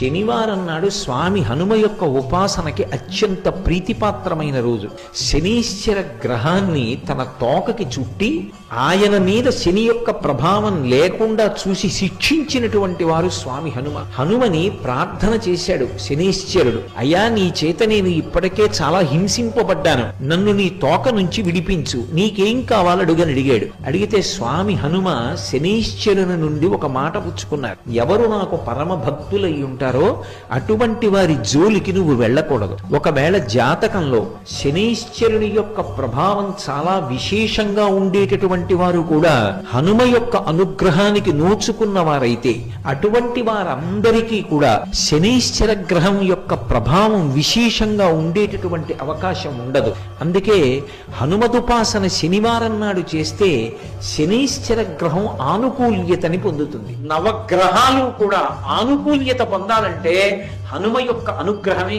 శనివారం నాడు స్వామి హనుమ యొక్క ఉపాసనకి అత్యంత ప్రీతిపాత్రమైన రోజు. శనీశ్వర గ్రహాన్ని తన తోకకి చుట్టి ఆయన మీద శని యొక్క ప్రభావం లేకుండా చూసి శిక్షించినటువంటి వారు స్వామి హనుమ. హనుమని ప్రార్థన చేశాడు శనీశ్వరుడు, అయ్యా నీ చేత నేను ఇప్పటికే చాలా హింసింపబడ్డాను, నన్ను నీ తోక నుంచి విడిపించు, నీకేం కావాలడుగని అడిగాడు. అడిగితే స్వామి హనుమ శనీశ్వరుని నుండి ఒక మాట పుచ్చుకున్నారు, ఎవరు నాకు పరమ భక్తులై ఉంటారో అటువంటి వారి జోలికి నువ్వు వెళ్ళకూడదు. ఒకవేళ జాతకంలో శనీశ్వరుని యొక్క ప్రభావం చాలా విశేషంగా ఉండేటటువంటి వారు కూడా హనుమ యొక్క అనుగ్రహానికి నోచుకున్న వారైతే అటువంటి వారందరికీ కూడా శనీశ్వర గ్రహం యొక్క ప్రభావం విశేషంగా ఉండేటటువంటి అవకాశం ఉండదు. అందుకే హనుమదుపాసన శనివారం నాడు చేస్తే శనీశ్వర గ్రహం ఆనుకూల్యతని పొందుతుంది. నవగ్రహాలు కూడా ఆనుకూల్యత పొందాలంటే హనుమ యొక్క అనుగ్రహమే